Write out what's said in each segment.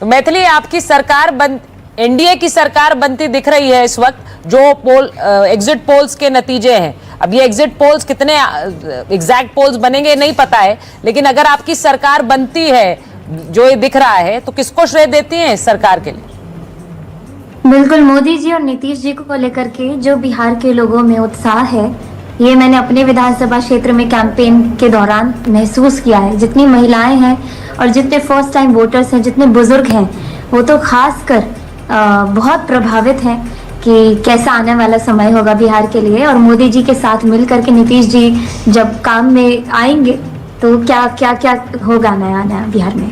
तो मैथिली, आपकी सरकार एनडीए की सरकार बनती दिख रही है इस वक्त, जो एग्जिट पोल्स के नतीजे हैं। अब ये एग्जिट पोल्स कितने एग्जैक्ट पोल्स बनेंगे नहीं पता है, लेकिन अगर आपकी सरकार बनती है जो ये दिख रहा है, तो किसको श्रेय देती हैं इस सरकार के लिए? बिल्कुल, मोदी जी और नीतीश जी को लेकर के जो बिहार के लोगों में उत्साह है, ये मैंने अपने विधानसभा क्षेत्र में कैंपेन के दौरान महसूस किया है। जितनी महिलाएं हैं और जितने फर्स्ट टाइम वोटर्स हैं, जितने बुजुर्ग हैं, वो तो खासकर बहुत प्रभावित हैं कि कैसा आने वाला समय होगा बिहार के लिए। और मोदी जी के साथ मिलकर के नीतीश जी जब काम में आएंगे तो क्या क्या क्या होगा नया नया बिहार में।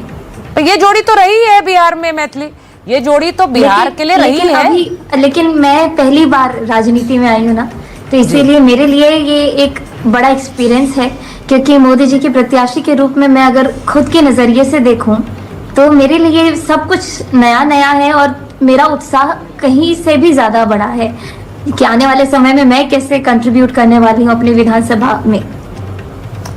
तो ये जोड़ी तो रही है बिहार में मैथिली, ये जोड़ी तो बिहार के लिए रही है। लेकिन मैं पहली बार राजनीति में आई हूँ ना, तो इसीलिए मेरे लिए ये एक बड़ा एक्सपीरियंस है, क्योंकि मोदी जी के प्रत्याशी के रूप में मैं अगर खुद के नजरिए से देखूं तो मेरे लिए सब कुछ नया नया है और मेरा उत्साह कहीं से भी ज्यादा बड़ा है कि आने वाले समय में मैं कैसे कंट्रीब्यूट करने वाली हूँ अपनी विधानसभा में।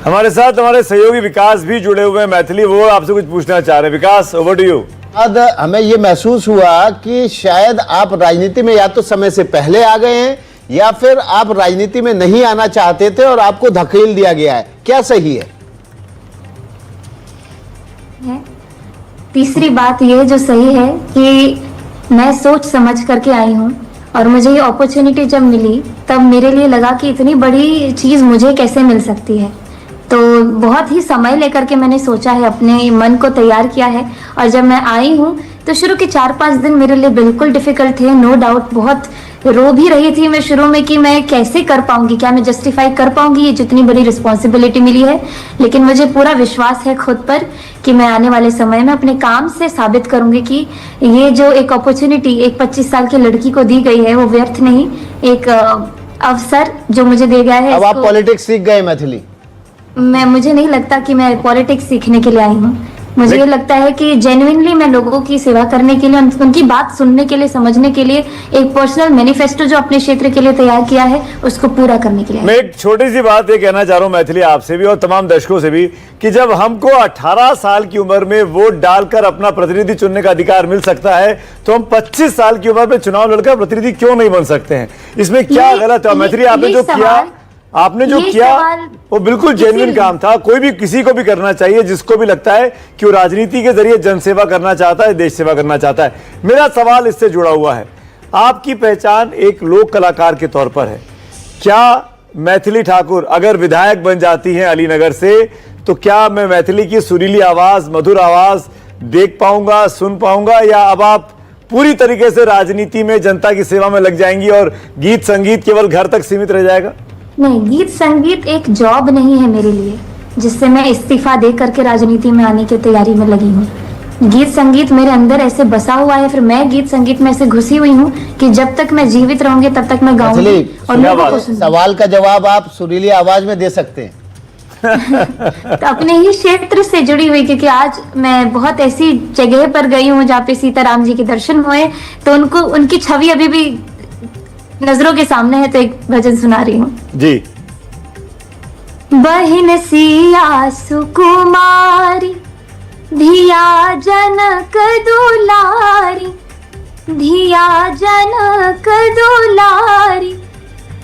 हमारे साथ हमारे सहयोगी विकास भी जुड़े हुए हैं मैथिली, वो आपसे कुछ पूछना चाह रहे हैं। विकास, ओवर टू यू। आज हमें ये महसूस हुआ कि शायद आप राजनीति में या तो समय से पहले आ गए हैं या फिर आप राजनीति में नहीं आना चाहते थे और आपको धकेल दिया गया है, क्या सही है? तीसरी बात ये जो सही है कि मैं सोच समझ करके आई हूँ और मुझे ये अपॉर्चुनिटी जब मिली तब मेरे लिए लगा कि इतनी बड़ी चीज़ मुझे कैसे मिल सकती है। तो बहुत ही समय लेकर के मैंने सोचा है, अपने मन को तैयार किया है। और जब मैं आई हूँ तो शुरू के 4-5 दिन मेरे लिए बिल्कुल डिफिकल्ट थे, नो डाउट। बहुत रो भी रही थी मैं शुरू में कि मैं कैसे कर पाऊंगी, क्या मैं जस्टिफाई कर पाऊंगी ये जितनी बड़ी रिस्पॉन्सिबिलिटी मिली है। लेकिन मुझे पूरा विश्वास है खुद पर कि मैं आने वाले समय में अपने काम से साबित करूंगी कि ये जो एक अपॉर्चुनिटी एक 25 साल की लड़की को दी गई है वो व्यर्थ नहीं, एक अवसर जो मुझे दिया गया है। अब आप पॉलिटिक्स सीख गए मैथिली? मुझे नहीं लगता कि मैं पॉलिटिक्स सीखने के लिए आई हूँ। मुझे ये लगता है कि जेन्युइनली मैं लोगों की सेवा करने के लिए, उनकी बात सुनने के लिए, समझने के लिए एक पर्सनल मैनिफेस्टो जो अपने क्षेत्र के लिए तैयार किया है उसको पूरा करने के लिए। मैं एक छोटी सी बात ये कहना चाह रहा हूँ मैथिली, आपसे भी और तमाम दर्शकों से भी, कि जब हमको 18 साल की उम्र में वोट डालकर अपना प्रतिनिधि चुनने का अधिकार मिल सकता है, तो हम 25 साल की उम्र में चुनाव लड़कर प्रतिनिधि क्यों नहीं बन सकते हैं? इसमें क्या गलत है? मैथिली, आपने जो किया वो बिल्कुल जेन्युइन काम था। कोई भी किसी को भी करना चाहिए जिसको भी लगता है कि वो राजनीति के जरिए जनसेवा करना चाहता है, देश सेवा करना चाहता है। मेरा सवाल इससे जुड़ा हुआ है, आपकी पहचान एक लोक कलाकार के तौर पर है। क्या मैथिली ठाकुर अगर विधायक बन जाती हैं अलीनगर से, तो क्या मैं मैथिली की सुरीली आवाज, मधुर आवाज देख पाऊंगा, सुन पाऊंगा, या अब आप पूरी तरीके से राजनीति में जनता की सेवा में लग जाएंगी और गीत संगीत केवल घर तक सीमित रह जाएगा? नहीं, गीत संगीत एक जॉब नहीं है मेरे लिए जिससे मैं इस्तीफा दे करके राजनीति में आने की तैयारी में लगी हूँ। गीत संगीत मेरे अंदर ऐसे बसा हुआ है, फिर मैं गीत संगीत में ऐसे घुसी हुई हूँ कि जब तक मैं जीवित रहूंगी तब तक मैं गाऊंगी और लोगों को सुनूंगी। सवाल का जवाब आप सुरीली आवाज में दे सकते हैं। तो अपने ही क्षेत्र से जुड़ी हुई, क्योंकि आज मैं बहुत ऐसी जगह पर गई हूँ जहाँ पे सीताराम जी के दर्शन हुए, तो उनको उनकी छवि अभी भी नजरों के सामने है। तो एक भजन सुना रही हूँ जी। बहिन सिया सुकुमारी, धिया जनक दुलारी, धिया जनक दुलारी,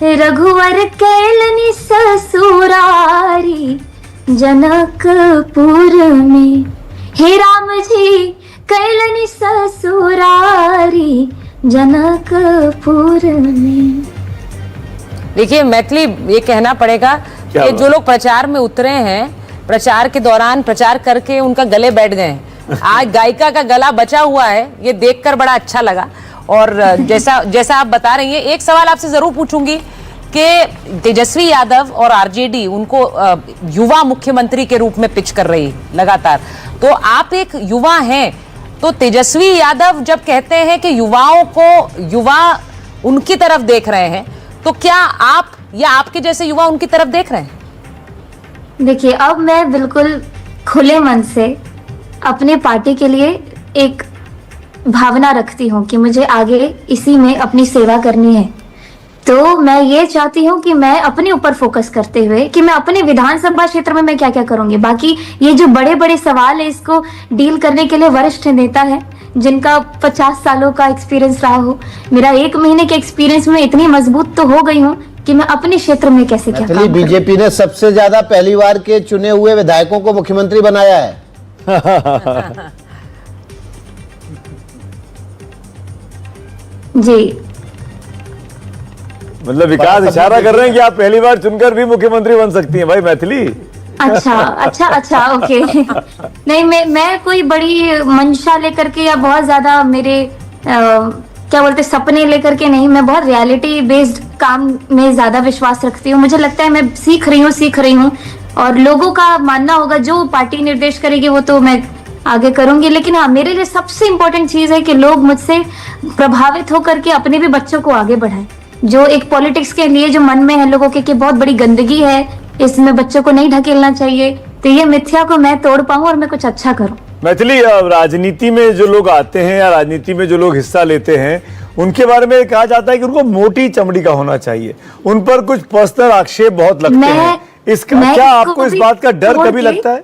रघुवर कैलनि ससुरारी, जनकपुर में। हे राम जी कैलनि ससुरारी, जनकपुर में। देखिए मैथिली, ये कहना पड़ेगा कि जो लोग प्रचार में उतरे हैं, प्रचार के दौरान प्रचार करके उनका गले बैठ गए हैं, आज गायिका का गला बचा हुआ है, ये देखकर बड़ा अच्छा लगा। और जैसा आप बता रही हैं, एक सवाल आपसे जरूर पूछूंगी कि तेजस्वी यादव और आरजेडी उनको युवा मुख्यमंत्री के रूप में पिच कर रही है लगातार, तो आप एक युवा हैं, तो तेजस्वी यादव जब कहते हैं कि युवाओं को, युवा उनकी तरफ देख रहे हैं, तो क्या आप या आपके जैसे युवा उनकी तरफ देख रहे हैं? देखिए, अब मैं बिल्कुल खुले मन से अपने पार्टी के लिए एक भावना रखती हूँ कि मुझे आगे इसी में अपनी सेवा करनी है। तो मैं ये चाहती हूँ कि मैं अपने ऊपर फोकस करते हुए कि मैं अपने विधानसभा क्षेत्र में मैं क्या क्या करूंगी। बाकी ये जो बड़े बड़े सवाल है, इसको डील करने के लिए वरिष्ठ नेता है जिनका 50 सालों का एक्सपीरियंस रहा हो। मेरा 1 महीने के एक्सपीरियंस में इतनी मजबूत तो हो गई हूँ कि मैं अपने क्षेत्र में कैसे क्या काम करूं। बीजेपी ने सबसे ज्यादा पहली बार के चुने हुए विधायकों को मुख्यमंत्री बनाया है। जी, मतलब विकास इशारा कर रहे हैं कि आप पहली बार चुनकर भी मुख्यमंत्री बन सकती हैं भाई मैथिली। अच्छा, ओके। नहीं, मैं कोई बड़ी मंशा लेकर के या बहुत ज्यादा मेरे क्या बोलते सपने लेकर के नहीं, मैं बहुत रियलिटी बेस्ड काम में ज्यादा विश्वास रखती हूँ। मुझे लगता है मैं सीख रही हूँ और लोगों का मानना होगा, जो पार्टी निर्देश करेगी वो तो मैं आगे करूंगी। लेकिन हाँ, मेरे लिए सबसे इम्पोर्टेंट चीज है कि लोग मुझसे प्रभावित होकर के अपने भी बच्चों को आगे बढ़ाएं। जो एक पॉलिटिक्स के लिए जो मन में है लोगों के कि बहुत बड़ी गंदगी है, इसमें बच्चों को नहीं ढकेलना चाहिए, तो ये मिथ्या को मैं तोड़ पाऊं और मैं कुछ अच्छा करूं। मैथिली, राजनीति में जो लोग आते हैं या राजनीति में जो लोग हिस्सा लेते हैं, उनके बारे में कहा जाता है कि उनको मोटी चमड़ी का होना चाहिए, उन पर कुछ पर्सनल आक्षेप बहुत लगते हैं। इसका क्या आपको इस बात का डर कभी लगता है?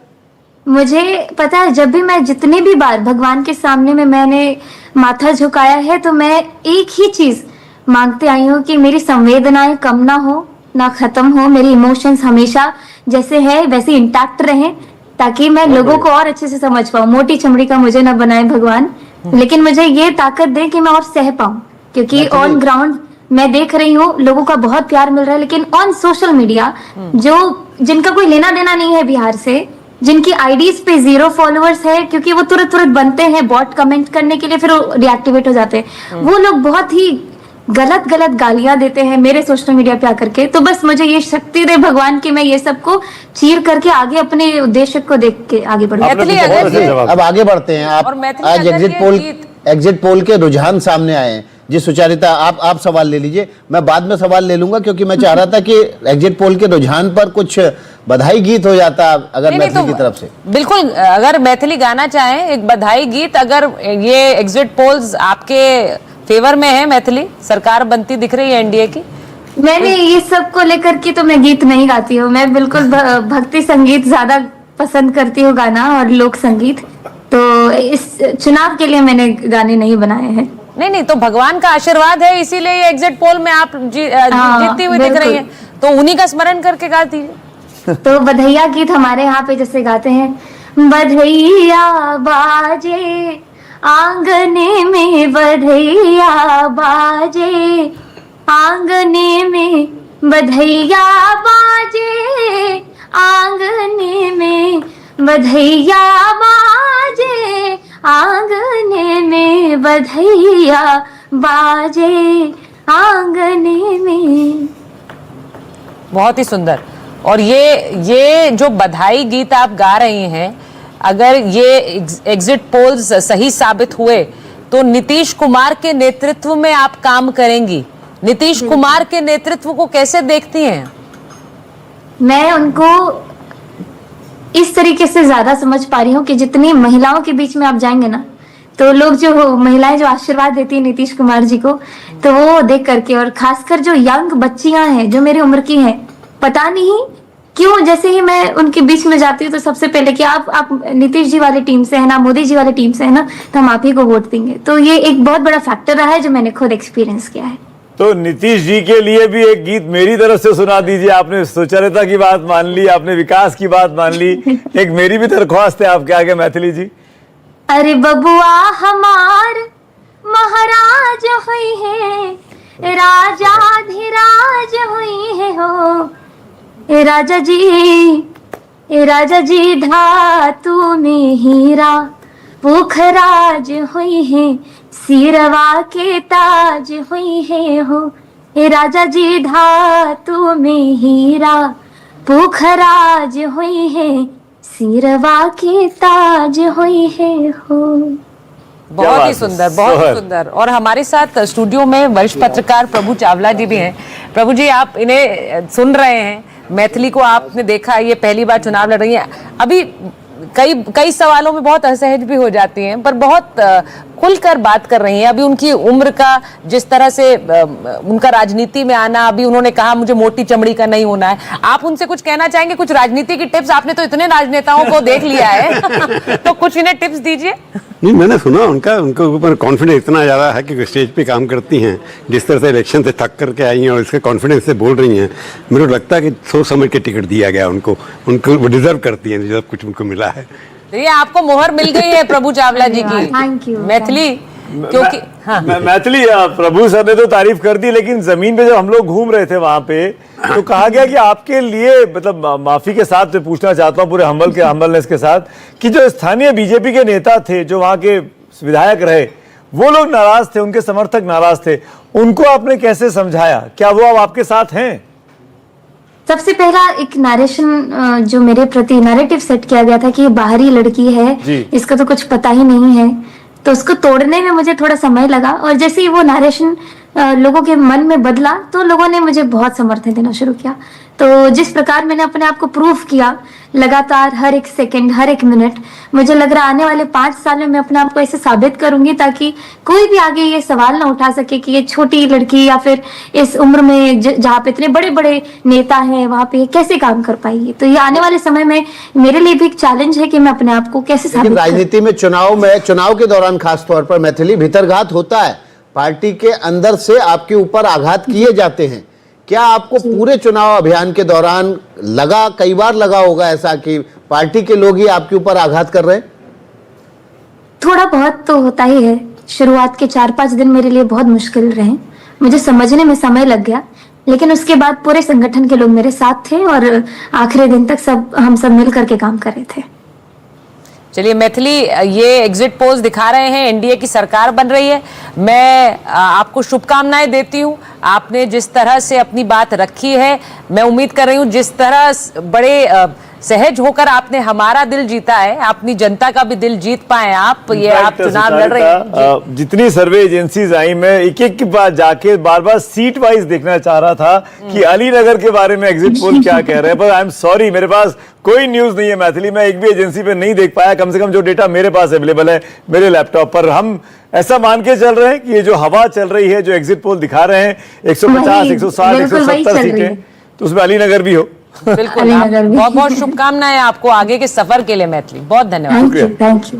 मुझे पता है, जब भी मैं जितने भी बार भगवान के सामने में मैंने माथा झुकाया है, तो मैं एक ही चीज मांगते आई हूँ कि मेरी संवेदनाएं कम ना हो, ना खत्म हो, मेरी इमोशंस हमेशा जैसे है वैसे इंटैक्ट रहें, ताकि मैं लोगों को और अच्छे से समझ पाऊँ। मोटी चमड़ी का मुझे ना बनाए भगवान, लेकिन मुझे ये ताकत दे कि मैं और सह पाऊँ, क्योंकि ऑन ग्राउंड मैं देख रही हूँ लोगों का बहुत प्यार मिल रहा है, लेकिन ऑन सोशल मीडिया जिनका कोई लेना देना नहीं है बिहार से, जिनकी आईडीज पे 0 फॉलोअर्स है, क्योंकि वो तुरंत बनते हैं बॉट कमेंट करने के लिए, फिर डीएक्टिवेट हो जाते हैं। वो लोग बहुत ही गलत गालियां देते हैं मेरे सोशल मीडिया पे आकर के। तो बस मुझे ये शक्ति दे भगवान की मैं ये सबको चीर करके आगे अपने उद्देश्य को देख के आगे बढ़ूं। अब आगे बढ़ते हैं। आप आज एग्जिट पोल के रुझान सामने आए हैं। जी सुचारिता, आप सवाल ले लीजिए, मैं बाद में सवाल ले लूंगा, क्योंकि मैं चाह रहा था कि एग्जिट पोल के रुझान पर कुछ बधाई गीत हो जाता अगर मैथिली की तरफ से। बिल्कुल, अगर मैथिली गाना चाहें एक बधाई गीत, अगर ये एग्जिट पोल्स आपके फेवर में है, मैथिली सरकार बनती दिख रही है एनडीए की। मैंने ये सब को लेकर के तो मैं गीत नहीं गाती हूँ, मैं बिल्कुल भक्ति संगीत ज्यादा पसंद करती हूँ गाना और लोक संगीत। तो इस चुनाव के लिए मैंने गाने नहीं बनाए हैं। नहीं, तो भगवान का आशीर्वाद है, इसीलिए एग्जिट पोल में आप जीतती हुई दिख रही हैं, तो उन्हीं का स्मरण करके गा दीजिए। तो बधैया गीत हमारे यहाँ पे जैसे गाते हैं, बधैया बाजे आंगने में, बधैया बाजे आंगने में, बधैया बाजे आंगने में, बधैया बाजे आंगने में, बधैया बाजे आंगने में। बहुत ही सुंदर। और ये जो बधाई गीत आप गा रही हैं, अगर ये एग्जिट पोल्स सही साबित हुए तो नीतीश कुमार के नेतृत्व में आप काम करेंगी। नीतीश कुमार के नेतृत्व को कैसे देखती हैं? मैं उनको इस तरीके से ज्यादा समझ पा रही हूँ कि जितनी महिलाओं के बीच में आप जाएंगे ना, तो लोग जो महिलाएं जो आशीर्वाद देती है नीतीश कुमार जी को, तो वो देख करके, और खासकर जो यंग बच्चियां हैं जो मेरी उम्र की हैं, पता नहीं क्यों जैसे ही मैं उनके बीच में जाती हूँ तो सबसे पहले कि आप नीतीश जी वाली टीम से है ना, मोदी जी वाली टीम से है ना, तो हम आप ही को वोट देंगे। तो ये एक बहुत बड़ा फैक्टर रहा है जो मैंने खुद एक्सपीरियंस किया है। तो नीतीश जी के लिए भी एक गीत मेरी तरफ से सुना दीजिए। आपने सुचरिता की बात मान ली, आपने विकास की बात मान ली, एक मेरी भी दरख्वास्त है आपके आगे मैथिली जी। अरे बबुआ हमार महाराज हुई है, राजाधिराज हुई है हो, ए राजा जी धातु में हीरा पुखराज हुई है, सिरवा के ताज हुई है हो, ए राजा जी धातु में हीरा पुखराज हुई है, सिरवा के ताज हुई है हो। बहुत ही सुंदर, बहुत ही सुंदर। और हमारे साथ स्टूडियो में वरिष्ठ पत्रकार प्रभु चावला जी भी हैं। प्रभु जी, आप इन्हें सुन रहे हैं, मैथिली को आपने देखा, ये पहली बार चुनाव लड़ रही है। अभी कई सवालों में बहुत असहज भी हो जाती हैं, पर बहुत खुलकर बात कर रही हैं। अभी उनकी उम्र का जिस तरह से उनका राजनीति में आना, अभी उन्होंने कहा मुझे मोटी चमड़ी का नहीं होना है। आप उनसे कुछ कहना चाहेंगे, कुछ राजनीति की टिप्स? आपने तो इतने राजनेताओं को देख लिया है तो कुछ इन्हें टिप्स दीजिए। नहीं, मैंने सुना उनके ऊपर कॉन्फिडेंस इतना ज़्यादा है कि स्टेज पे काम करती हैं, जिस तरह से इलेक्शन से थक करके आई हैं और इसके कॉन्फिडेंस से बोल रही हैं, मेरे को लगता है कि सोच समझ के टिकट दिया गया उनको वो डिजर्व करती हैं, जो कुछ उनको मिला है। ये आपको मोहर मिल गई है प्रभु चावला जी की। Thank you. मैथिली, क्योंकि हाँ मैथिली, प्रभु सर ने तो तारीफ कर दी, लेकिन जमीन पे जब हम लोग घूम रहे थे वहां पे तो कहा गया कि आपके लिए, मतलब माफी के साथ मैं पूछना चाहता हूं पूरे हम्बलनेस के साथ, कि जो स्थानीय बीजेपी के नेता थे, जो वहां के विधायक रहे, वो लोग नाराज थे, उनके समर्थक नाराज थे, उनको आपने कैसे समझाया? क्या वो अब आपके साथ हैं? सबसे पहला एक नरेशन जो मेरे प्रति नैरेटिव सेट किया गया था कि ये बाहरी लड़की है, इसका तो कुछ पता ही नहीं है, तो उसको तोड़ने में मुझे थोड़ा समय लगा। और जैसे ही वो नरेशन लोगों के मन में बदला तो लोगों ने मुझे बहुत समर्थन देना शुरू किया। तो जिस प्रकार मैंने अपने आप को प्रूफ किया लगातार, हर एक सेकंड, हर एक मिनट, मुझे लग रहा आने वाले 5 साल में मैं अपने आप को ऐसे साबित करूंगी ताकि कोई भी आगे ये सवाल ना उठा सके कि ये छोटी लड़की या फिर इस उम्र में जहाँ पे इतने बड़े बड़े नेता हैं वहां पे कैसे काम कर पाएगी। तो ये आने वाले समय में मेरे लिए भी एक चैलेंज है कि मैं अपने आप को कैसे साबित करूं। राजनीति में चुनाव के दौरान खासतौर पर मैथिली, भीतरघात होता है, पार्टी के अंदर से आपके ऊपर आघात किए जाते हैं। क्या आपको पूरे चुनाव अभियान के दौरान लगा, कई बार लगा होगा ऐसा कि पार्टी के लोग ही आपके ऊपर आघात कर रहे हैं? थोड़ा बहुत तो होता ही है। शुरुआत के 4-5 दिन मेरे लिए बहुत मुश्किल रहे, मुझे समझने में समय लग गया, लेकिन उसके बाद पूरे संगठन के लोग मेरे साथ थे और आखिरी दिन तक हम सब मिल करके काम कर रहे थे। चलिए मैथिली, ये एग्जिट पोल्स दिखा रहे हैं एनडीए की सरकार बन रही है। मैं आपको शुभकामनाएं देती हूं। आपने जिस तरह से अपनी बात रखी है, मैं उम्मीद कर रही हूं जिस तरह बड़े सहज होकर आपने हमारा दिल जीता है, अपनी जनता का भी दिल जीत पाए आप। ये आप चुनाव लड़ रहे हैं। जितनी सर्वे एजेंसीज आई, मैं एक एक के बाद जाके बार सीट वाइज देखना चाह रहा था कि अलीनगर के बारे में एग्जिट पोल क्या कह रहे हैं, पर आई एम सॉरी, मेरे पास कोई न्यूज नहीं है मैथिली। मैं एक भी एजेंसी पे नहीं देख पाया, कम से कम जो डेटा मेरे पास अवेलेबल है मेरे लैपटॉप पर। हम ऐसा मान के चल रहे हैं कि ये जो हवा चल रही है, जो एग्जिट पोल दिखा रहे हैं 150, 160, 170 सीटें, तो उसमें अलीनगर भी हो। बिल्कुल, बहुत बहुत शुभकामनाएं आपको आगे के सफर के लिए मैथिली। बहुत धन्यवाद। Thank you.